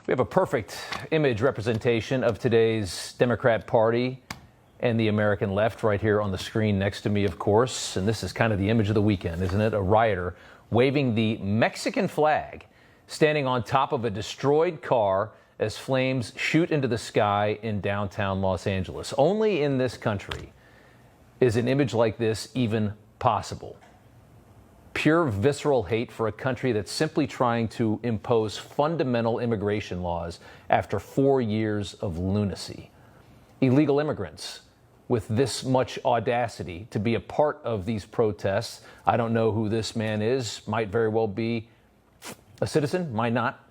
We have a perfect image representation of today's Democrat Party and the American left right here on the screen next to me, of course. And this is kind of the image of the weekend, isn't it? A rioter waving the Mexican flag, standing on top of a destroyed car as flames shoot into the sky in downtown Los Angeles. Only in this country is an image like this even possible. Pure visceral hate for a country that's simply trying to impose fundamental immigration laws after 4 years of lunacy. Illegal immigrants with this much audacity to be a part of these protests. I don't know who this man is, might very well be a citizen, might not.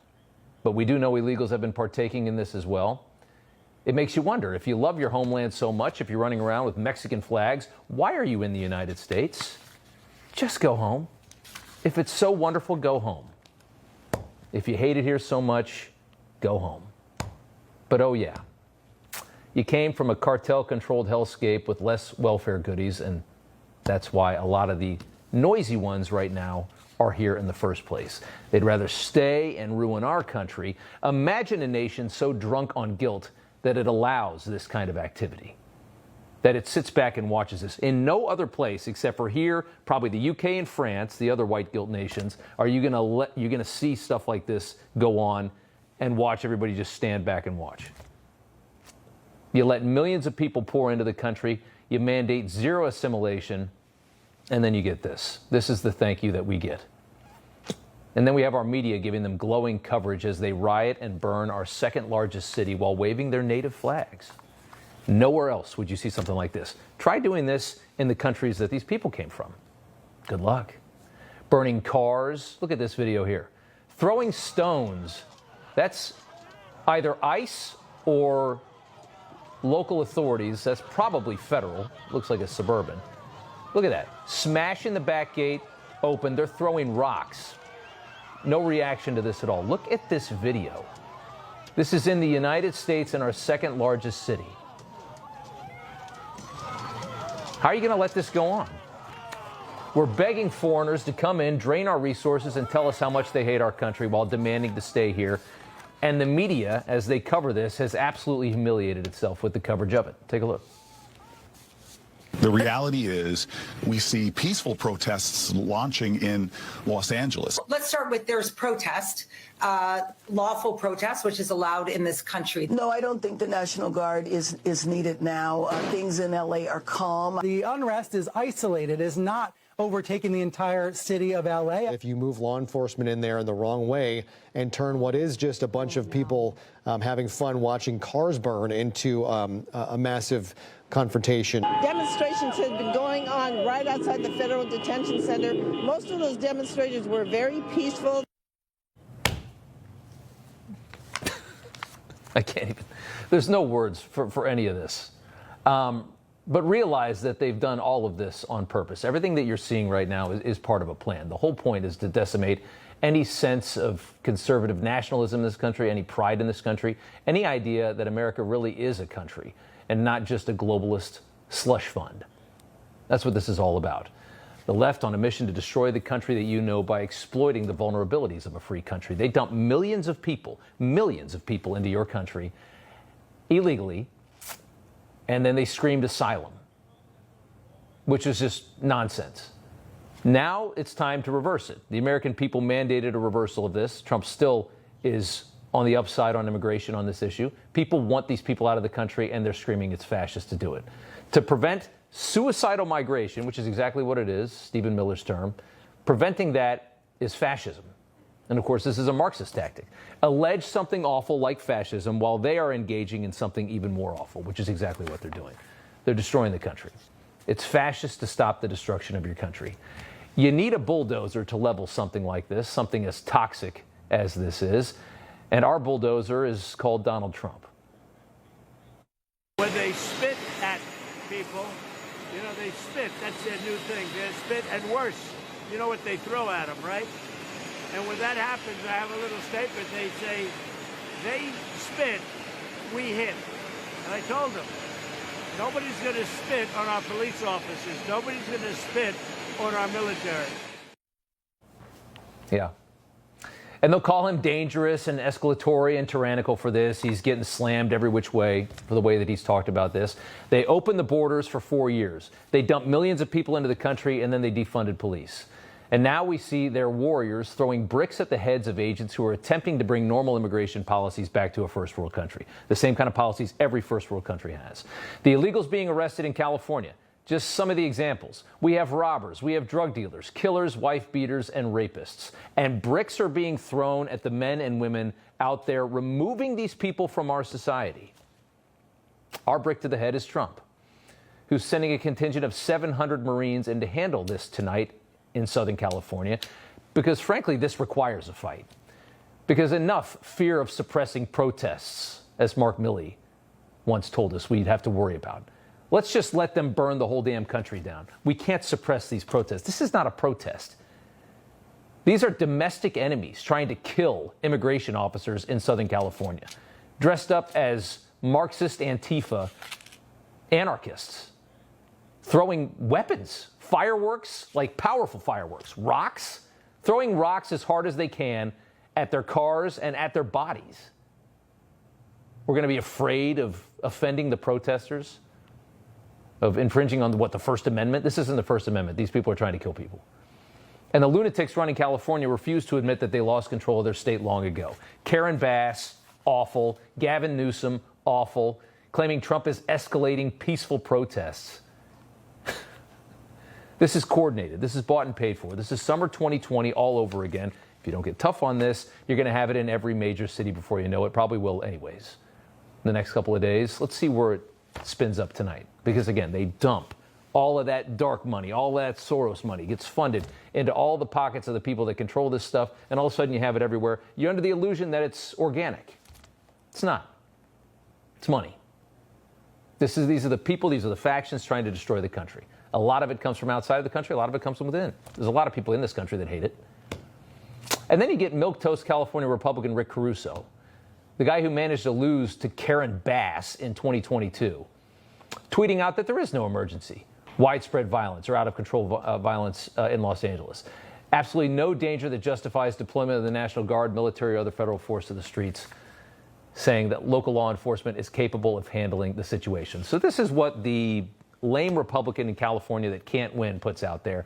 But we do know illegals have been partaking in this as well. It makes you wonder, if you love your homeland so much, if you're running around with Mexican flags, why are you in the United States? Just go home. If it's so wonderful, go home. If you hate it here so much, go home. But oh yeah, you came from a cartel-controlled hellscape with less welfare goodies, and that's why a lot of the noisy ones right now are here in the first place. They'd rather stay and ruin our country. Imagine a nation so drunk on guilt that it allows this kind of activity, that it sits back and watches this. In no other place except for here, probably the UK and France, the other white guilt nations, are you gonna see stuff like this go on and watch everybody just stand back and watch. You let millions of people pour into the country, you mandate zero assimilation, and then you get this. This is the thank you that we get. And then we have our media giving them glowing coverage as they riot and burn our second largest city while waving their native flags. Nowhere else would you see something like this. Try doing this in the countries that these people came from. Good luck. Burning cars. Look at this video here. Throwing stones. That's either ICE or local authorities. That's probably federal. Looks like a Suburban. Look at that. Smashing the back gate open. They're throwing rocks. No reaction to this at all. Look at this video. This is in the United States in our second largest city. How are you going to let this go on? We're begging foreigners to come in, drain our resources, and tell us how much they hate our country while demanding to stay here. And the media, as they cover this, has absolutely humiliated itself with the coverage of it. Take a look. The reality is we see peaceful protests launching in Los Angeles. Let's start with there's protest, lawful protest, which is allowed in this country. No, I don't think the National Guard is needed now. Things in L.A. are calm. The unrest is isolated, is not overtaking the entire city of L.A. If you move law enforcement in there in the wrong way and turn what is just a bunch of people having fun watching cars burn into a massive confrontation. Demonstrations have been going on right outside the Federal Detention Center. Most of those demonstrations were very peaceful. I can't even, there's no words for any of this. But realize that they've done all of this on purpose. Everything that you're seeing right now is part of a plan. The whole point is to decimate any sense of conservative nationalism in this country, any pride in this country, any idea that America really is a country and not just a globalist slush fund. That's what this is all about. The left on a mission to destroy the country that you know by exploiting the vulnerabilities of a free country. They dump millions of people into your country illegally, and then they screamed asylum, which is just nonsense. Now it's time to reverse it. The American people mandated a reversal of this. Trump still is on the upside on immigration on this issue. People want these people out of the country, and they're screaming it's fascist to do it. To prevent suicidal migration, which is exactly what it is, Stephen Miller's term, preventing that is fascism. And of course, this is a Marxist tactic. Allege something awful like fascism while they are engaging in something even more awful, which is exactly what they're doing. They're destroying the country. It's fascist to stop the destruction of your country. You need a bulldozer to level something like this, something as toxic as this is. And our bulldozer is called Donald Trump. When they spit at people, you know, they spit. That's their new thing. They spit, and worse, you know what they throw at them, right? And when that happens, I have a little statement. They say, they spit, we hit. And I told them, nobody's going to spit on our police officers. Nobody's going to spit on our military. Yeah. And they'll call him dangerous and escalatory and tyrannical for this. He's getting slammed every which way for the way that he's talked about this. They opened the borders for 4 years. They dumped millions of people into the country, and then they defunded police. And now we see their warriors throwing bricks at the heads of agents who are attempting to bring normal immigration policies back to a first world country. The same kind of policies every first world country has. The illegals being arrested in California. Just some of the examples. We have robbers, we have drug dealers, killers, wife beaters, and rapists. And bricks are being thrown at the men and women out there, removing these people from our society. Our brick to the head is Trump, who's sending a contingent of 700 Marines in to handle this tonight in Southern California, because frankly, this requires a fight. Because enough fear of suppressing protests, as Mark Milley once told us we'd have to worry about. Let's just let them burn the whole damn country down. We can't suppress these protests. This is not a protest. These are domestic enemies trying to kill immigration officers in Southern California, dressed up as Marxist Antifa anarchists, throwing weapons, fireworks, like powerful fireworks, rocks, throwing rocks as hard as they can at their cars and at their bodies. We're going to be afraid of offending the protesters? Of infringing on the First Amendment? This isn't the First Amendment. These people are trying to kill people. And the lunatics running California refuse to admit that they lost control of their state long ago. Karen Bass, awful. Gavin Newsom, awful. Claiming Trump is escalating peaceful protests. This is coordinated. This is bought and paid for. This is summer 2020 all over again. If you don't get tough on this, you're going to have it in every major city before you know it. Probably will anyways. In the next couple of days, let's see where it spins up tonight. Because again, they dump all of that dark money, all that Soros money gets funded into all the pockets of the people that control this stuff, and all of a sudden you have it everywhere. You're under the illusion that it's organic. It's not. It's money. These are the people, these are the factions trying to destroy the country. A lot of it comes from outside of the country, a lot of it comes from within. There's a lot of people in this country that hate it. And then you get milquetoast California Republican Rick Caruso, the guy who managed to lose to Karen Bass in 2022, tweeting out that there is no emergency, widespread violence or out of control violence in Los Angeles. Absolutely no danger that justifies deployment of the National Guard, military, or other federal force to the streets, saying that local law enforcement is capable of handling the situation. So this is what the lame Republican in California that can't win puts out there.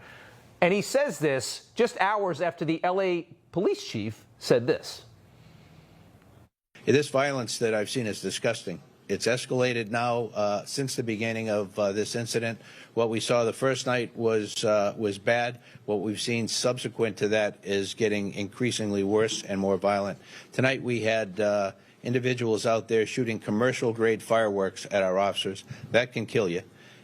And he says this just hours after the LA police chief said this. This violence that I've seen is disgusting. It's escalated now since the beginning of this incident. What we saw the first night was bad. What we've seen subsequent to that is getting increasingly worse and more violent. Tonight we had individuals out there shooting commercial-grade fireworks at our officers. That can kill you.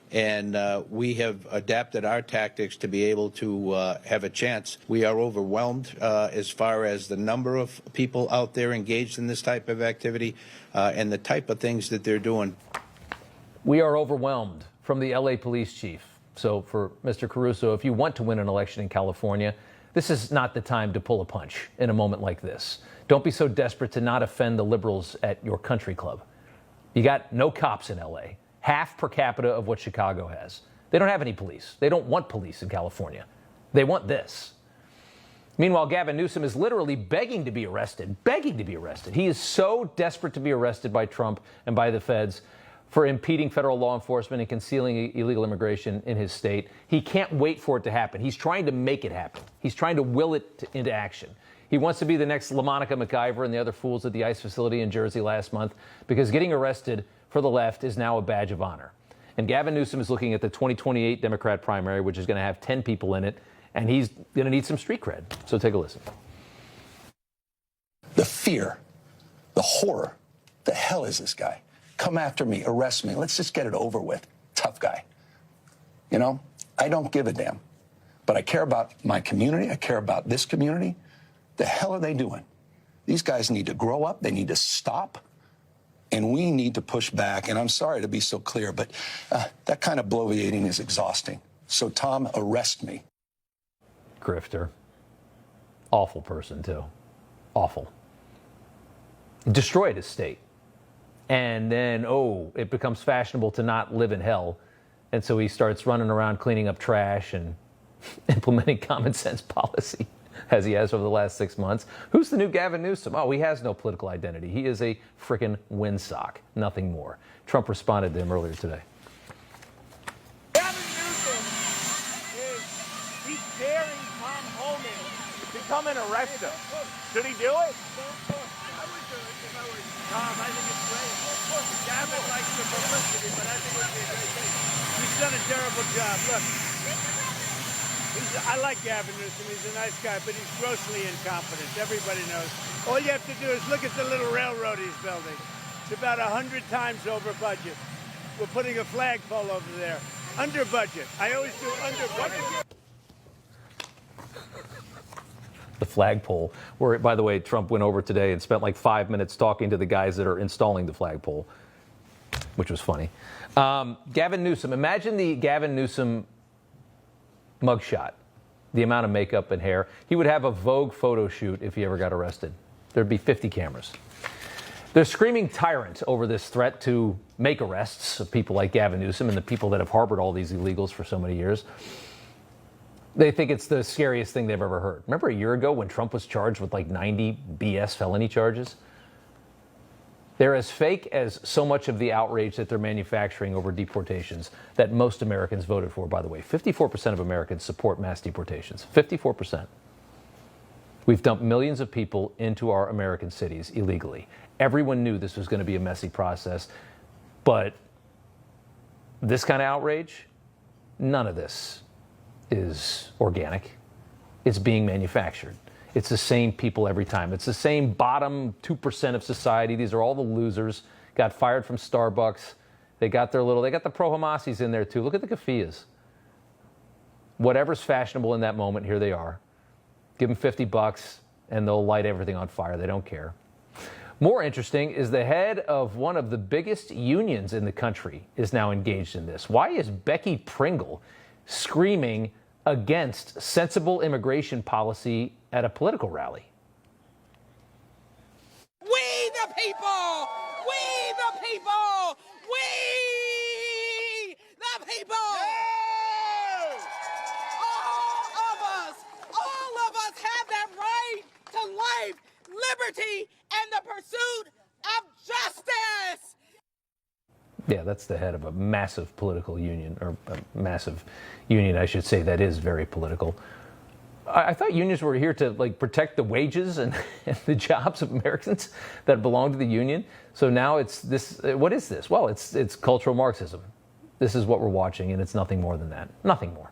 And we have adapted our tactics to be able to have a chance. We are overwhelmed as far as the number of people out there engaged in this type of activity and the type of things that they're doing. We are overwhelmed from the LA police chief. So for Mr. Caruso, if you want to win an election in California, this is not the time to pull a punch in a moment like this. Don't be so desperate to not offend the liberals at your country club. You got no cops in LA. Half per capita of what Chicago has. They don't have any police. They don't want police in California. They want this. Meanwhile, Gavin Newsom is literally begging to be arrested, He is so desperate to be arrested by Trump and by the feds for impeding federal law enforcement and concealing illegal immigration in his state. He can't wait for it to happen. He's trying to make it happen. He's trying to will it into action. He wants to be the next LaMonica McIver and the other fools at the ICE facility in Jersey last month, because getting arrested for the left is now a badge of honor. And Gavin Newsom is looking at the 2028 Democrat primary, which is going to have 10 people in it, and he's going to need some street cred. So take a listen. The fear, the horror, the hell is this guy? Come after me, arrest me, let's just get it over with. Tough guy. You know, I don't give a damn. But I care about my community, I care about this community. The hell are they doing? These guys need to grow up, they need to stop. And we need to push back. And I'm sorry to be so clear, but that kind of bloviating is exhausting. So, Tom, arrest me. Grifter. Awful person, too. Awful. Destroyed his state. And then, it becomes fashionable to not live in hell. And so he starts running around cleaning up trash and implementing common sense policy. as he has over the last 6 months. Who's the new Gavin Newsom? Oh, he has no political identity. He is a frickin' windsock, nothing more. Trump responded to him earlier today. Gavin Newsom he's daring Tom Homan to come and arrest him. Should he do it? I would do it if I was Tom. I think it's great. Gavin likes the publicity, but I think it would be a great thing. He's done a terrible job. Look, I like Gavin Newsom. He's a nice guy, but he's grossly incompetent. Everybody knows. All you have to do is look at the little railroad he's building. It's about 100 times over budget. We're putting a flagpole over there. Under budget. I always do under budget. The flagpole, where, by the way, Trump went over today and spent like 5 minutes talking to the guys that are installing the flagpole, which was funny. Gavin Newsom, imagine the Gavin Newsom mugshot, the amount of makeup and hair. He would have a Vogue photo shoot if he ever got arrested. There'd be 50 cameras. They're screaming tyrant over this threat to make arrests of people like Gavin Newsom and the people that have harbored all these illegals for so many years. They think it's the scariest thing they've ever heard. Remember a year ago when Trump was charged with like 90 BS felony charges? They're as fake as so much of the outrage that they're manufacturing over deportations that most Americans voted for, by the way. 54% of Americans support mass deportations. 54%. We've dumped millions of people into our American cities illegally. Everyone knew this was going to be a messy process, but this kind of outrage, none of this is organic. It's being manufactured. It's the same people every time. It's the same bottom 2% of society. These are all the losers. Got fired from Starbucks. They got the pro-Hamasis in there too. Look at the keffiyehs. Whatever's fashionable in that moment, here they are. Give them $50 and they'll light everything on fire. They don't care. More interesting is the head of one of the biggest unions in the country is now engaged in this. Why is Becky Pringle screaming against sensible immigration policy at a political rally? We the people! We the people! We the people! Yes! All of us have that right to life, liberty, and the pursuit of justice! Yeah, that's the head of a massive political union, or a massive union, I should say, that is very political. I thought unions were here to protect the wages and the jobs of Americans that belong to the union. So now it's this. What is this? Well, it's cultural Marxism. This is what we're watching, and it's nothing more than that. Nothing more.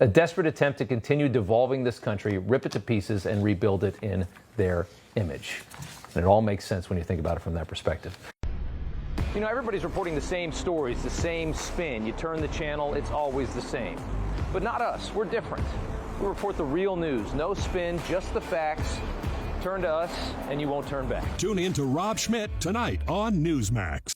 A desperate attempt to continue devolving this country, rip it to pieces, and rebuild it in their image. And it all makes sense when you think about it from that perspective. You know, everybody's reporting the same stories, the same spin. You turn the channel, it's always the same. But not us. We're different. We report the real news. No spin, just the facts. Turn to us, and you won't turn back. Tune in to Rob Schmitt tonight on Newsmax.